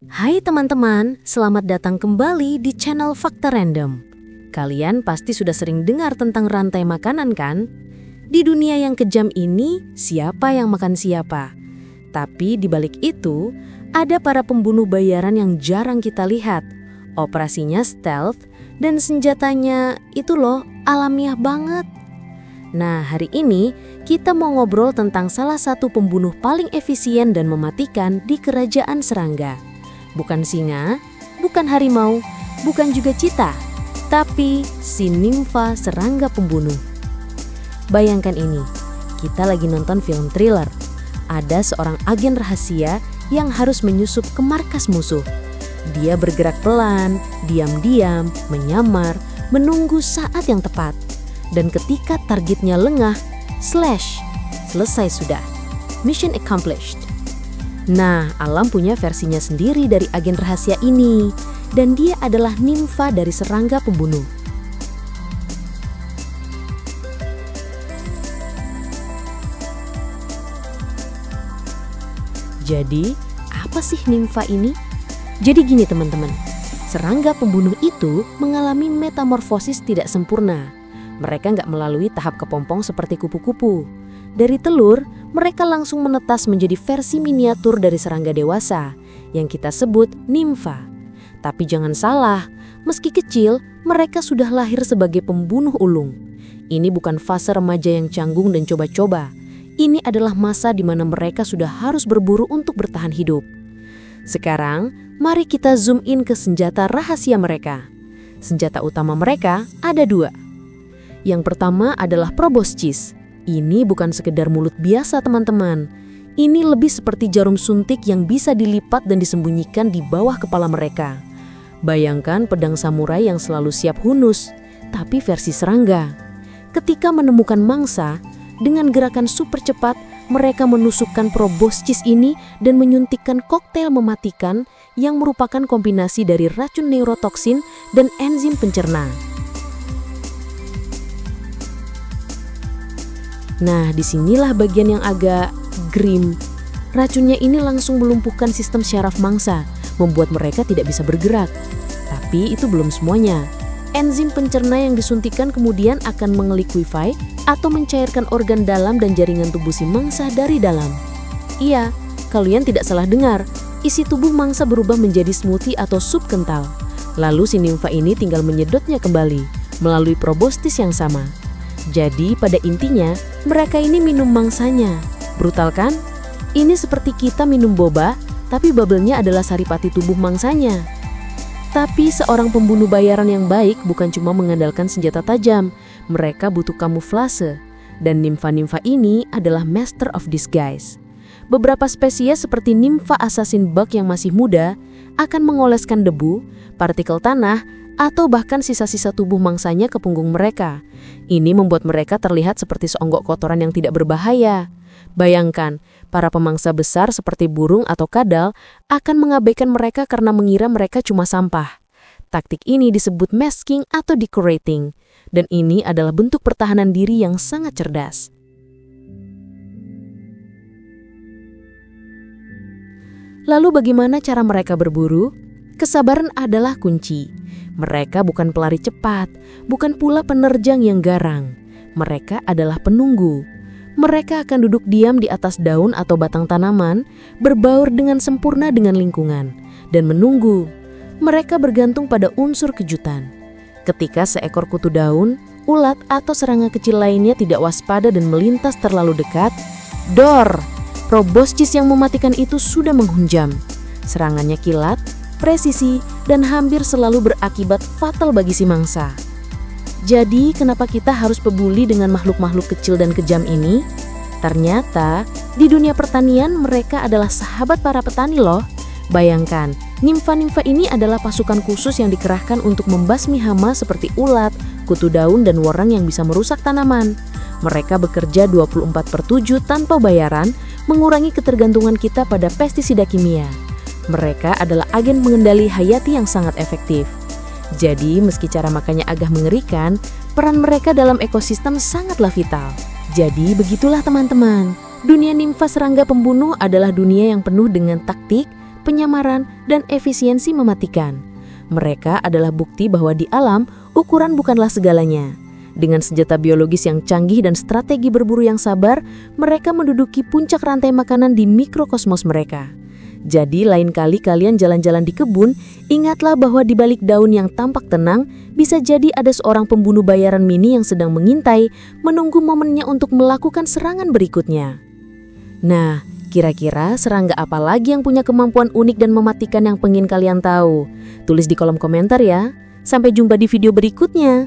Hai teman-teman, selamat datang kembali di channel Fakta Random. Kalian pasti sudah sering dengar tentang rantai makanan kan? Di dunia yang kejam ini, siapa yang makan siapa? Tapi di balik itu, ada para pembunuh bayaran yang jarang kita lihat. Operasinya stealth dan senjatanya itu loh alamiah banget. Nah, hari ini kita mau ngobrol tentang salah satu pembunuh paling efisien dan mematikan di kerajaan serangga. Bukan singa, bukan harimau, bukan juga cita, tapi si nimfa serangga pembunuh. Bayangkan ini, kita lagi nonton film thriller. Ada seorang agen rahasia yang harus menyusup ke markas musuh. Dia bergerak pelan, diam-diam, menyamar, menunggu saat yang tepat. Dan ketika targetnya lengah, selesai sudah. Mission accomplished. Nah, alam punya versinya sendiri dari agen rahasia ini, dan dia adalah nimfa dari serangga pembunuh. Jadi, apa sih nimfa ini? Jadi gini teman-teman, serangga pembunuh itu mengalami metamorfosis tidak sempurna. Mereka nggak melalui tahap kepompong seperti kupu-kupu. Dari telur, mereka langsung menetas menjadi versi miniatur dari serangga dewasa, yang kita sebut nimfa. Tapi jangan salah, meski kecil, mereka sudah lahir sebagai pembunuh ulung. Ini bukan fase remaja yang canggung dan coba-coba. Ini adalah masa di mana mereka sudah harus berburu untuk bertahan hidup. Sekarang, mari kita zoom in ke senjata rahasia mereka. Senjata utama mereka ada dua. Yang pertama adalah proboscis. Ini bukan sekedar mulut biasa teman-teman. Ini lebih seperti jarum suntik yang bisa dilipat dan disembunyikan di bawah kepala mereka. Bayangkan pedang samurai yang selalu siap hunus, tapi versi serangga. Ketika menemukan mangsa, dengan gerakan super cepat, mereka menusukkan proboscis ini dan menyuntikkan koktail mematikan yang merupakan kombinasi dari racun neurotoksin dan enzim pencerna. Nah, disinilah bagian yang agak grim. Racunnya ini langsung melumpuhkan sistem syaraf mangsa, membuat mereka tidak bisa bergerak. Tapi itu belum semuanya. Enzim pencerna yang disuntikan kemudian akan mengelikuify atau mencairkan organ dalam dan jaringan tubuh si mangsa dari dalam. Iya, kalian tidak salah dengar. Isi tubuh mangsa berubah menjadi smoothie atau sup kental. Lalu si nimfa ini tinggal menyedotnya kembali melalui proboscis yang sama. Jadi pada intinya, mereka ini minum mangsanya. Brutal kan? Ini seperti kita minum boba, tapi bubble-nya adalah saripati tubuh mangsanya. Tapi seorang pembunuh bayaran yang baik bukan cuma mengandalkan senjata tajam. Mereka butuh kamuflase. Dan nimfa-nimfa ini adalah master of disguise. Beberapa spesies seperti nimfa assassin bug yang masih muda akan mengoleskan debu, partikel tanah, atau bahkan sisa-sisa tubuh mangsanya ke punggung mereka. Ini membuat mereka terlihat seperti seonggok kotoran yang tidak berbahaya. Bayangkan, para pemangsa besar seperti burung atau kadal akan mengabaikan mereka karena mengira mereka cuma sampah. Taktik ini disebut masking atau decorating, dan ini adalah bentuk pertahanan diri yang sangat cerdas. Lalu bagaimana cara mereka berburu? Kesabaran adalah kunci. Mereka bukan pelari cepat, bukan pula penerjang yang garang. Mereka adalah penunggu. Mereka akan duduk diam di atas daun atau batang tanaman, berbaur dengan sempurna dengan lingkungan, dan menunggu. Mereka bergantung pada unsur kejutan. Ketika seekor kutu daun, ulat atau serangga kecil lainnya tidak waspada dan melintas terlalu dekat, dor! Proboscis yang mematikan itu sudah menghunjam. Serangannya kilat, presisi, dan hampir selalu berakibat fatal bagi si mangsa. Jadi, kenapa kita harus peduli dengan makhluk-makhluk kecil dan kejam ini? Ternyata, di dunia pertanian mereka adalah sahabat para petani loh. Bayangkan, nimfa-nimfa ini adalah pasukan khusus yang dikerahkan untuk membasmi hama seperti ulat, kutu daun, dan warang yang bisa merusak tanaman. Mereka bekerja 24/7 tanpa bayaran, mengurangi ketergantungan kita pada pestisida kimia. Mereka adalah agen pengendali hayati yang sangat efektif. Jadi, meski cara makannya agak mengerikan, peran mereka dalam ekosistem sangatlah vital. Jadi, begitulah teman-teman. Dunia nimfa serangga pembunuh adalah dunia yang penuh dengan taktik, penyamaran, dan efisiensi mematikan. Mereka adalah bukti bahwa di alam, ukuran bukanlah segalanya. Dengan senjata biologis yang canggih dan strategi berburu yang sabar, mereka menduduki puncak rantai makanan di mikrokosmos mereka. Jadi lain kali kalian jalan-jalan di kebun, ingatlah bahwa di balik daun yang tampak tenang, bisa jadi ada seorang pembunuh bayaran mini yang sedang mengintai, menunggu momennya untuk melakukan serangan berikutnya. Nah, kira-kira serangga apa lagi yang punya kemampuan unik dan mematikan yang pengen kalian tahu? Tulis di kolom komentar ya. Sampai jumpa di video berikutnya.